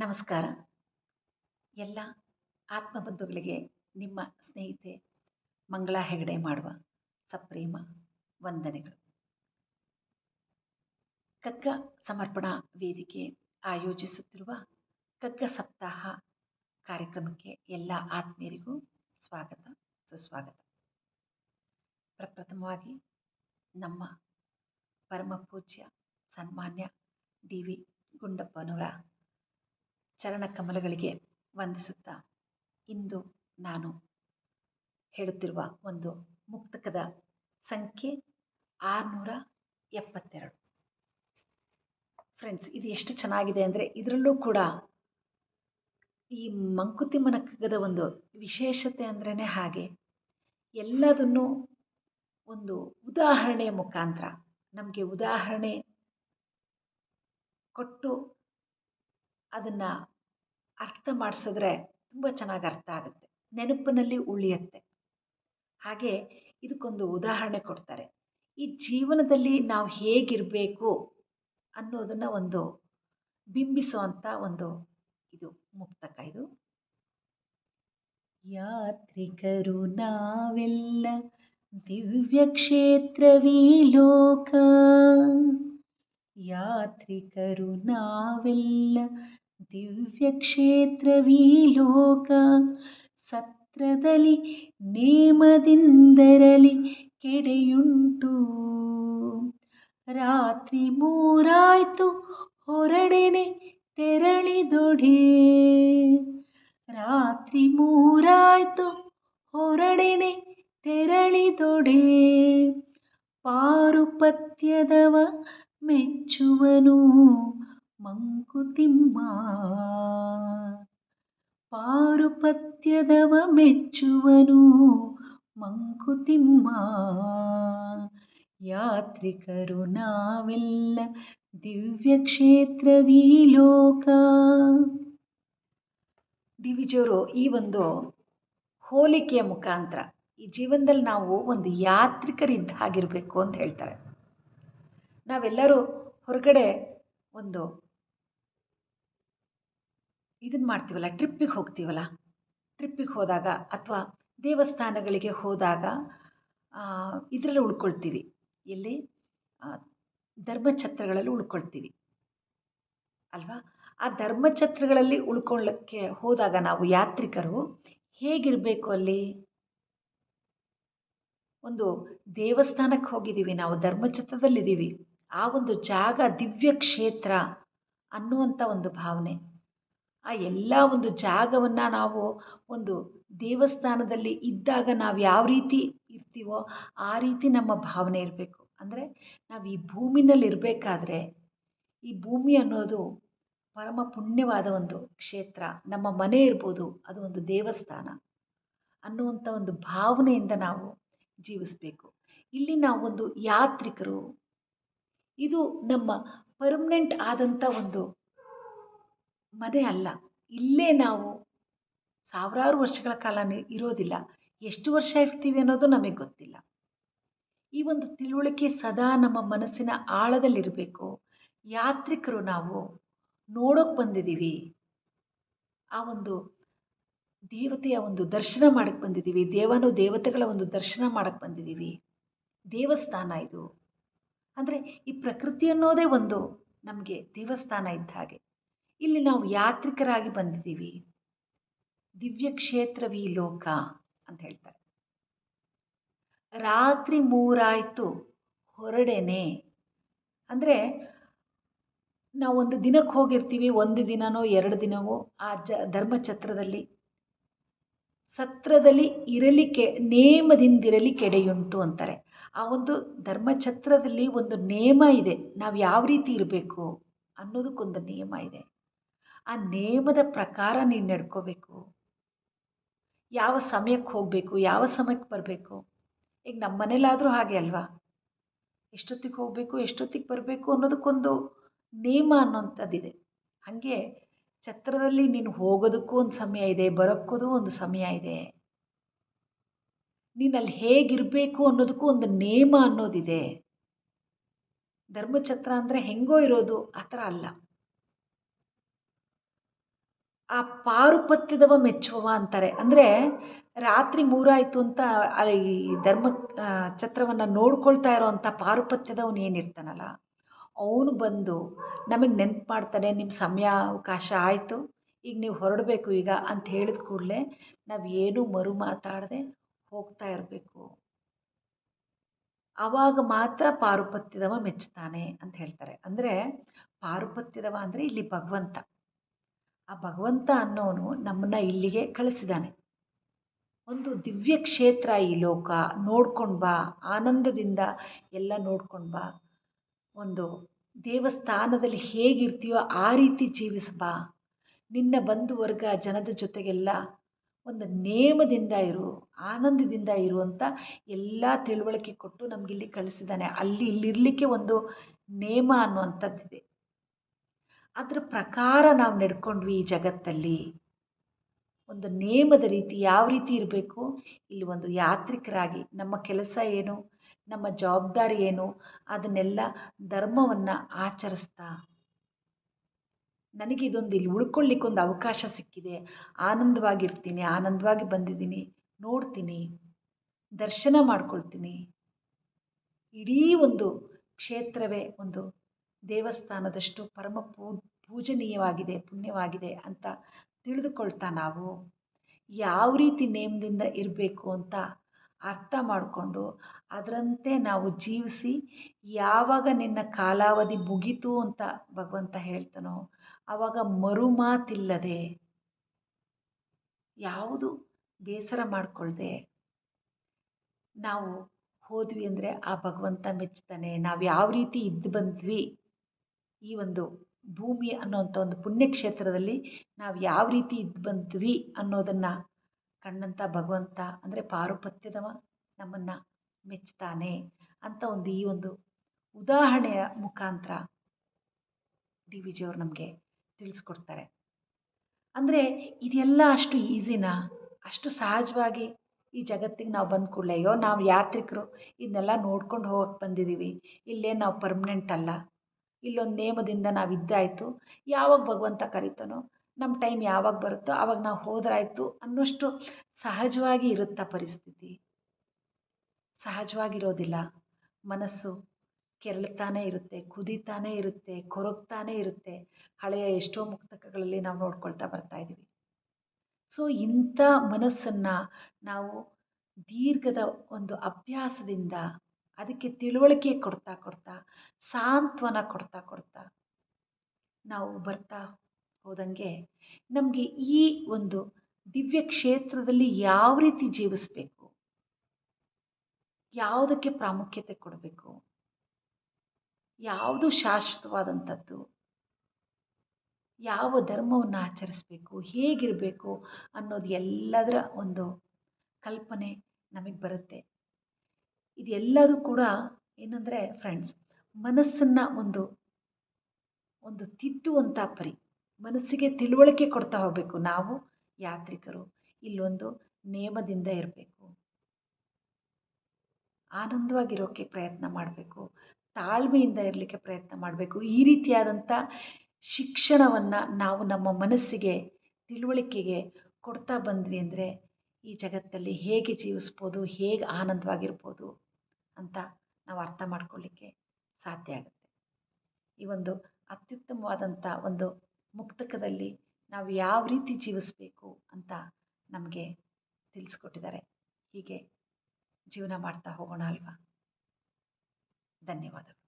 ನಮಸ್ಕಾರ. ಎಲ್ಲ ಆತ್ಮಬಂಧುಗಳಿಗೆ ನಿಮ್ಮ ಸ್ನೇಹಿತೆ ಮಂಗಳಾ ಹೆಗಡೆ ಮಾಡುವ ಸಪ್ರೇಮ ವಂದನೆಗಳು. ಕಗ್ಗ ಸಮರ್ಪಣಾ ವೇದಿಕೆ ಆಯೋಜಿಸುತ್ತಿರುವ ಕಗ್ಗ ಸಪ್ತಾಹ ಕಾರ್ಯಕ್ರಮಕ್ಕೆ ಎಲ್ಲ ಆತ್ಮೀಯರಿಗೂ ಸ್ವಾಗತ, ಸುಸ್ವಾಗತ. ಪ್ರಪ್ರಥಮವಾಗಿ ನಮ್ಮ ಪರಮ ಪೂಜ್ಯ ಸನ್ಮಾನ್ಯ ಡಿ ವಿ ಗುಂಡಪ್ಪನವರ ಚರಣ ಕಮಲಗಳಿಗೆ ವಂದಿಸುತ್ತಾ, ಇಂದು ನಾನು ಹೇಳುತ್ತಿರುವ ಒಂದು ಮುಕ್ತಕದ ಸಂಖ್ಯೆ 672. ಫ್ರೆಂಡ್ಸ್, ಇದು ಎಷ್ಟು ಚೆನ್ನಾಗಿದೆ ಅಂದರೆ, ಇದರಲ್ಲೂ ಕೂಡ ಈ ಮಂಕುತಿಮ್ಮನ ಕಗ್ಗದ ಒಂದು ವಿಶೇಷತೆ ಅಂದ್ರೇ ಹಾಗೆ ಎಲ್ಲದನ್ನು ಒಂದು ಉದಾಹರಣೆಯ ಮುಖಾಂತರ ನಮಗೆ ಉದಾಹರಣೆ ಕೊಟ್ಟು ಅದನ್ನು ಅರ್ಥ ಮಾಡಿಸಿದ್ರೆ ತುಂಬ ಚೆನ್ನಾಗಿ ಅರ್ಥ ಆಗುತ್ತೆ, ನೆನಪಿನಲ್ಲಿ ಉಳಿಯುತ್ತೆ. ಹಾಗೆ ಇದಕ್ಕೊಂದು ಉದಾಹರಣೆ ಕೊಡ್ತಾರೆ. ಈ ಜೀವನದಲ್ಲಿ ನಾವು ಹೇಗಿರಬೇಕು ಅನ್ನೋದನ್ನು ಒಂದು ಬಿಂಬಿಸುವಂಥ ಒಂದು ಇದು ಮುಕ್ತಕ. ಇದು ಯಾತ್ರಿಕರು ನಾವೆಲ್ಲ ದಿವ್ಯ ಕ್ಷೇತ್ರವೀ ಲೋಕ, ಯಾತ್ರಿಕರು ನಾವೆಲ್ಲ ದಿವ್ಯ ಕ್ಷೇತ್ರವೀ ಲೋಕ, ಸತ್ರದಲ್ಲಿ ನೇಮದಿಂದರಲಿ ಕೆಡೆಯುಂಟು, ರಾತ್ರಿ ಮೂರಾಯ್ತು ಹೊರಡೆನೆ ತೆರಳಿದೊಡೆ, ರಾತ್ರಿ ಮೂರಾಯ್ತು ಹೊರಡೆನೆ ತೆರಳಿದೊಡೆ, ಪಾರುಪತ್ಯದವ ಮೆಚ್ಚುವನು ಮಂಕುತಿಮ್ಮ, ಪಾರುಪತ್ಯದವ ಮೆಚ್ಚುವನು ಮಂಕುತಿಮ್ಮ, ಯಾತ್ರಿಕರು ನಾವೆಲ್ಲ ದಿವ್ಯ ಕ್ಷೇತ್ರವೀ ಲೋಕ. ಡಿ ವಿಜಿಯವರು ಈ ಒಂದು ಹೋಲಿಕೆಯ ಮುಖಾಂತರ ಈ ಜೀವನದಲ್ಲಿ ನಾವು ಒಂದು ಯಾತ್ರಿಕರಿದ್ದ ಹಾಗಿರಬೇಕು ಅಂತ ಹೇಳ್ತಾರೆ. ನಾವೆಲ್ಲರೂ ಹೊರಗಡೆ ಒಂದು ಇದನ್ನು ಮಾಡ್ತೀವಲ್ಲ, ಟ್ರಿಪ್ಪಿಗೆ ಹೋಗ್ತೀವಲ್ಲ, ಟ್ರಿಪ್ಪಿಗೆ ಹೋದಾಗ ಅಥವಾ ದೇವಸ್ಥಾನಗಳಿಗೆ ಹೋದಾಗ ಇದರಲ್ಲಿ ಉಳ್ಕೊಳ್ತೀವಿ, ಎಲ್ಲಿ ಧರ್ಮಛತ್ರಗಳಲ್ಲಿ ಉಳ್ಕೊಳ್ತೀವಿ ಅಲ್ವಾ. ಆ ಧರ್ಮಛತ್ರಗಳಲ್ಲಿ ಉಳ್ಕೊಳ್ಳೋಕ್ಕೆ ಹೋದಾಗ ನಾವು ಯಾತ್ರಿಕರು ಹೇಗಿರಬೇಕು, ಅಲ್ಲಿ ಒಂದು ದೇವಸ್ಥಾನಕ್ಕೆ ಹೋಗಿದ್ದೀವಿ, ನಾವು ಧರ್ಮಛತ್ರದಲ್ಲಿದ್ದೀವಿ, ಆ ಒಂದು ಜಾಗ ದಿವ್ಯ ಕ್ಷೇತ್ರ ಅನ್ನುವಂಥ ಒಂದು ಭಾವನೆ. ಆ ಎಲ್ಲ ಒಂದು ಜಾಗವನ್ನು ನಾವು ಒಂದು ದೇವಸ್ಥಾನದಲ್ಲಿ ಇದ್ದಾಗ ನಾವು ಯಾವ ರೀತಿ ಇರ್ತೀವೋ ಆ ರೀತಿ ನಮ್ಮ ಭಾವನೆ ಇರಬೇಕು. ಅಂದರೆ ನಾವು ಈ ಭೂಮಿನಲ್ಲಿ ಇರಬೇಕಾದ್ರೆ, ಈ ಭೂಮಿ ಅನ್ನೋದು ಪರಮ ಪುಣ್ಯವಾದ ಒಂದು ಕ್ಷೇತ್ರ, ನಮ್ಮ ಮನೆ ಇರ್ಬೋದು, ಅದು ಒಂದು ದೇವಸ್ಥಾನ ಅನ್ನುವಂಥ ಒಂದು ಭಾವನೆಯಿಂದ ನಾವು ಜೀವಿಸಬೇಕು. ಇಲ್ಲಿ ನಾವು ಒಂದು ಯಾತ್ರಿಕರು, ಇದು ನಮ್ಮ ಪರ್ಮನೆಂಟ್ ಆದಂಥ ಒಂದು ಮನೆ ಅಲ್ಲ. ಇಲ್ಲೇ ನಾವು ಸಾವಿರಾರು ವರ್ಷಗಳ ಕಾಲ ಇರೋದಿಲ್ಲ, ಎಷ್ಟು ವರ್ಷ ಇರ್ತೀವಿ ಅನ್ನೋದು ನಮಗೆ ಗೊತ್ತಿಲ್ಲ. ಈ ಒಂದು ತಿಳುವಳಿಕೆ ಸದಾ ನಮ್ಮ ಮನಸ್ಸಿನ ಆಳದಲ್ಲಿರಬೇಕು. ಯಾತ್ರಿಕರು ನಾವು ನೋಡೋಕೆ ಬಂದಿದ್ದೀವಿ, ಆ ಒಂದು ದೇವತೆಯ ಒಂದು ದರ್ಶನ ಮಾಡಕ್ಕೆ ಬಂದಿದ್ದೀವಿ, ದೇವತೆಗಳ ಒಂದು ದರ್ಶನ ಮಾಡಕ್ಕೆ ಬಂದಿದ್ದೀವಿ. ದೇವಸ್ಥಾನ ಇದು ಅಂದರೆ ಈ ಪ್ರಕೃತಿ ಅನ್ನೋದೇ ಒಂದು ನಮಗೆ ದೇವಸ್ಥಾನ ಇದ್ದ ಹಾಗೆ. ಇಲ್ಲಿ ನಾವು ಯಾತ್ರಿಕರಾಗಿ ಬಂದಿದ್ದೀವಿ, ದಿವ್ಯ ಕ್ಷೇತ್ರವೀ ಲೋಕ ಅಂತ ಹೇಳ್ತಾರೆ. ರಾತ್ರಿ ಮೂರಾಯ್ತು ಹೊರಡೆನೆ ಅಂದರೆ ನಾವು ಒಂದು ದಿನಕ್ಕೆ ಹೋಗಿರ್ತೀವಿ, ಒಂದು ದಿನವೋ 2 ದಿನವೋ ಆ ಧರ್ಮಛತ್ರದಲ್ಲಿ, ಸತ್ರದಲ್ಲಿ ಇರಲಿ ನೇಮದಿಂದಿರಲಿ ಕೆಡೆಯುಂಟು ಅಂತಾರೆ. ಆ ಒಂದು ಧರ್ಮಛತ್ರದಲ್ಲಿ ಒಂದು ನೇಮ ಇದೆ, ನಾವು ಯಾವ ರೀತಿ ಇರಬೇಕು ಅನ್ನೋದಕ್ಕೊಂದು ನೇಮ ಇದೆ. ಆ ನೇಮದ ಪ್ರಕಾರ ನೀನು ನಡ್ಕೋಬೇಕು. ಯಾವ ಸಮಯಕ್ಕೆ ಹೋಗಬೇಕು, ಯಾವ ಸಮಯಕ್ಕೆ ಬರಬೇಕು. ಈಗ ನಮ್ಮ ಮನೇಲಾದರೂ ಹಾಗೆ ಅಲ್ವಾ, ಎಷ್ಟೊತ್ತಿಗೆ ಹೋಗಬೇಕು, ಎಷ್ಟೊತ್ತಿಗೆ ಬರಬೇಕು ಅನ್ನೋದಕ್ಕೊಂದು ನೇಮ ಅನ್ನೋಂಥದ್ದಿದೆ. ಹಾಗೆ ಛತ್ರದಲ್ಲಿ ನೀನು ಹೋಗೋದಕ್ಕೂ ಒಂದು ಸಮಯ ಇದೆ, ಬರೋಕ್ಕೂ ಒಂದು ಸಮಯ ಇದೆ. ನೀನು ಅಲ್ಲಿ ಹೇಗಿರಬೇಕು ಅನ್ನೋದಕ್ಕೂ ಒಂದು ನೇಮ ಅನ್ನೋದಿದೆ. ಧರ್ಮಛತ್ರ ಅಂದರೆ ಹೆಂಗೋ ಇರೋದು ಆ ಥರ ಅಲ್ಲ. ಆ ಪಾರುಪತ್ಯದವ ಮೆಚ್ಚುವವ ಅಂತಾರೆ. ಅಂದರೆ ರಾತ್ರಿ 3 ಆಯಿತು ಅಂತ ಈ ಧರ್ಮ ಛತ್ರವನ್ನು ನೋಡ್ಕೊಳ್ತಾ ಇರೋವಂಥ ಪಾರುಪತ್ಯದವನು ಏನಿರ್ತಾನಲ್ಲ, ಅವನು ಬಂದು ನಮಗೆ ನೆನಪು ಮಾಡ್ತಾನೆ, ನಿಮ್ಮ ಸಮಯ ಅವಕಾಶ ಆಯಿತು, ಈಗ ನೀವು ಹೊರಡಬೇಕು ಈಗ ಅಂತ ಹೇಳಿದ ಕೂಡಲೇ ನಾವು ಏನೂ ಮರು ಮಾತಾಡದೆ ಹೋಗ್ತಾ ಇರಬೇಕು. ಆವಾಗ ಮಾತ್ರ ಪಾರುಪತ್ಯದವ ಮೆಚ್ಚುತ್ತಾನೆ ಅಂತ ಹೇಳ್ತಾರೆ. ಅಂದರೆ ಪಾರುಪತ್ಯದವ ಅಂದರೆ ಇಲ್ಲಿ ಭಗವಂತ. ಆ ಭಗವಂತ ಅನ್ನೋನು ನಮ್ಮನ್ನ ಇಲ್ಲಿಗೆ ಕಳಿಸಿದ್ದಾನೆ. ಒಂದು ದಿವ್ಯ ಕ್ಷೇತ್ರ ಈ ಲೋಕ, ನೋಡ್ಕೊಂಡು ಬಾ, ಆನಂದದಿಂದ ಎಲ್ಲ ನೋಡ್ಕೊಂಡು ಬಾ. ಒಂದು ದೇವಸ್ಥಾನದಲ್ಲಿ ಹೇಗಿರ್ತೀಯೋ ಆ ರೀತಿ ಜೀವಿಸ್ಬಾ. ನಿನ್ನ ಬಂಧು ವರ್ಗ ಜನದ ಜೊತೆಗೆಲ್ಲ ಒಂದು ನೇಮದಿಂದ ಇರು, ಆನಂದದಿಂದ ಇರು ಅಂತ ಎಲ್ಲ ತಿಳುವಳಿಕೆ ಕೊಟ್ಟು ನಮಗಿಲ್ಲಿ ಕಳಿಸಿದ್ದಾನೆ. ಇಲ್ಲಿರಲಿಕ್ಕೆ ಒಂದು ನೇಮ ಅನ್ನುವಂಥದ್ದಿದೆ. ಅದರ ಪ್ರಕಾರ ನಾವು ನಡ್ಕೊಂಡ್ವಿ ಈ ಜಗತ್ತಲ್ಲಿ. ಒಂದು ನೇಮದ ರೀತಿ ಯಾವ ರೀತಿ ಇರಬೇಕು, ಇಲ್ಲಿ ಒಂದು ಯಾತ್ರಿಕರಾಗಿ ನಮ್ಮ ಕೆಲಸ ಏನು, ನಮ್ಮ ಜವಾಬ್ದಾರಿ ಏನು, ಅದನ್ನೆಲ್ಲ ಧರ್ಮವನ್ನು ಆಚರಿಸ್ತಾ ನನಗಿದೊಂದು ಇಲ್ಲಿ ಉಳ್ಕೊಳ್ಳಿಕ್ಕೊಂದು ಅವಕಾಶ ಸಿಕ್ಕಿದೆ, ಆನಂದವಾಗಿರ್ತೀನಿ, ಆನಂದವಾಗಿ ಬಂದಿದ್ದೀನಿ, ನೋಡ್ತೀನಿ, ದರ್ಶನ ಮಾಡ್ಕೊಳ್ತೀನಿ. ಇಡೀ ಒಂದು ಕ್ಷೇತ್ರವೇ ಒಂದು ದೇವಸ್ಥಾನದಷ್ಟು ಪರಮ ಪೂಜನೀಯವಾಗಿದೆ, ಪುಣ್ಯವಾಗಿದೆ ಅಂತ ತಿಳಿದುಕೊಳ್ತಾ ನಾವು ಯಾವ ರೀತಿ ನೇಮದಿಂದ ಇರಬೇಕು ಅಂತ ಅರ್ಥ ಮಾಡಿಕೊಂಡು ಅದರಂತೆ ನಾವು ಜೀವಿಸಿ, ಯಾವಾಗ ನಿನ್ನ ಕಾಲಾವಧಿ ಮುಗೀತು ಅಂತ ಭಗವಂತ ಹೇಳ್ತಾನೋ ಆವಾಗ ಮರುಮಾತಿಲ್ಲದೆ, ಯಾವುದು ಬೇಸರ ಮಾಡಿಕೊಳ್ಳದೆ ನಾವು ಹೋದ್ವಿ ಅಂದರೆ ಆ ಭಗವಂತ ಮೆಚ್ತಾನೆ. ನಾವು ಯಾವ ರೀತಿ ಇದ್ದು ಬಂದ್ವಿ ಈ ಒಂದು ಭೂಮಿ ಅನ್ನೋಂಥ ಒಂದು ಪುಣ್ಯಕ್ಷೇತ್ರದಲ್ಲಿ, ನಾವು ಯಾವ ರೀತಿ ಇದ್ದು ಬಂದ್ವಿ ಅನ್ನೋದನ್ನು ಕಂಡಂಥ ಭಗವಂತ ಅಂದರೆ ಪಾರುಪತ್ಯದವ ನಮ್ಮನ್ನು ಮೆಚ್ತಾನೆ ಅಂತ ಈ ಒಂದು ಉದಾಹರಣೆಯ ಮುಖಾಂತರ ಡಿ ವಿ ಜಿಯವರು ನಮಗೆ ತಿಳಿಸ್ಕೊಡ್ತಾರೆ. ಅಂದರೆ ಇದೆಲ್ಲ ಅಷ್ಟು ಈಸಿನಾ? ಅಷ್ಟು ಸಹಜವಾಗಿ ಈ ಜಗತ್ತಿಗೆ ನಾವು ಬಂದ ಕೂಡಲೇ ಅಯ್ಯೋ ನಾವು ಯಾತ್ರಿಕರು ಇದನ್ನೆಲ್ಲ ನೋಡ್ಕೊಂಡು ಹೋಗಕ್ಕೆ ಬಂದಿದ್ದೀವಿ, ಇಲ್ಲೇ ನಾವು ಪರ್ಮನೆಂಟ್ ಅಲ್ಲ, ಇಲ್ಲೊಂದು ನೇಮದಿಂದ ನಾವು ಇದ್ದಾಯಿತು, ಯಾವಾಗ ಭಗವಂತ ಕರಿತಾನೋ ನಮ್ಮ ಟೈಮ್ ಯಾವಾಗ ಬರುತ್ತೋ ಆವಾಗ ನಾವು ಹೋದ್ರಾಯ್ತು ಅನ್ನೋಷ್ಟು ಸಹಜವಾಗಿ ಇರುತ್ತಾ ಪರಿಸ್ಥಿತಿ? ಸಹಜವಾಗಿರೋದಿಲ್ಲ. ಮನಸ್ಸು ಕೆರಳುತ್ತಾನೇ ಇರುತ್ತೆ, ಕುದೀತಾನೇ ಇರುತ್ತೆ, ಕೊರಗ್ತಾನೇ ಇರುತ್ತೆ. ಹಳೆಯ ಎಷ್ಟೋ ಮುಕ್ತಕಗಳಲ್ಲಿ ನಾವು ನೋಡ್ಕೊಳ್ತಾ ಬರ್ತಾ ಇದ್ದೀವಿ. ಸೊ ಇಂಥ ಮನಸ್ಸನ್ನು ನಾವು ದೀರ್ಘದ ಒಂದು ಅಭ್ಯಾಸದಿಂದ ಅದಕ್ಕೆ ತಿಳುವಳಿಕೆ ಕೊಡ್ತಾ ಕೊಡ್ತಾ, ಸಾಂತ್ವನ ಕೊಡ್ತಾ ಕೊಡ್ತಾ ನಾವು ಬರ್ತಾ ಹೋದಂಗೆ ನಮಗೆ ಈ ಒಂದು ದಿವ್ಯ ಕ್ಷೇತ್ರದಲ್ಲಿ ಯಾವ ರೀತಿ ಜೀವಿಸಬೇಕು, ಯಾವುದಕ್ಕೆ ಪ್ರಾಮುಖ್ಯತೆ ಕೊಡಬೇಕು, ಯಾವುದು ಶಾಶ್ವತವಾದಂಥದ್ದು, ಯಾವ ಧರ್ಮವನ್ನು ಆಚರಿಸಬೇಕು, ಹೇಗಿರಬೇಕು ಅನ್ನೋದು ಎಲ್ಲದರ ಒಂದು ಕಲ್ಪನೆ ನಮಗೆ ಬರುತ್ತೆ. ಇದೆಲ್ಲದೂ ಕೂಡ ಏನಂದರೆ ಫ್ರೆಂಡ್ಸ್, ಮನಸ್ಸನ್ನು ಒಂದು ತಿದ್ದುವಂಥ ಪರಿ, ಮನಸ್ಸಿಗೆ ತಿಳುವಳಿಕೆ ಕೊಡ್ತಾ ಹೋಗಬೇಕು. ನಾವು ಯಾತ್ರಿಕರು ಇಲ್ಲೊಂದು ನೇಮದಿಂದ ಇರಬೇಕು, ಆನಂದವಾಗಿರೋಕ್ಕೆ ಪ್ರಯತ್ನ ಮಾಡಬೇಕು, ತಾಳ್ಮೆಯಿಂದ ಇರಲಿಕ್ಕೆ ಪ್ರಯತ್ನ ಮಾಡಬೇಕು. ಈ ರೀತಿಯಾದಂಥ ಶಿಕ್ಷಣವನ್ನು ನಾವು ನಮ್ಮ ಮನಸ್ಸಿಗೆ ತಿಳುವಳಿಕೆಗೆ ಕೊಡ್ತಾ ಬಂದ್ವಿ ಅಂದರೆ ಈ ಜಗತ್ತಲ್ಲಿ ಹೇಗೆ ಜೀವಿಸ್ಬೋದು, ಹೇಗೆ ಆನಂದವಾಗಿರ್ಬೋದು ಅಂತ ನಾವು ಅರ್ಥ ಮಾಡ್ಕೊಳ್ಳಿಕ್ಕೆ ಸಾಧ್ಯ ಆಗುತ್ತೆ. ಈ ಒಂದು ಅತ್ಯುತ್ತಮವಾದಂಥ ಒಂದು ಮುಕ್ತಕದಲ್ಲಿ ನಾವು ಯಾವ ರೀತಿ ಜೀವಿಸಬೇಕು ಅಂತ ನಮಗೆ ತಿಳಿಸ್ಕೊಟ್ಟಿದ್ದಾರೆ. ಹೀಗೆ ಜೀವನ ಮಾಡ್ತಾ ಹೋಗೋಣ ಅಲ್ವಾ? ಧನ್ಯವಾದಗಳು.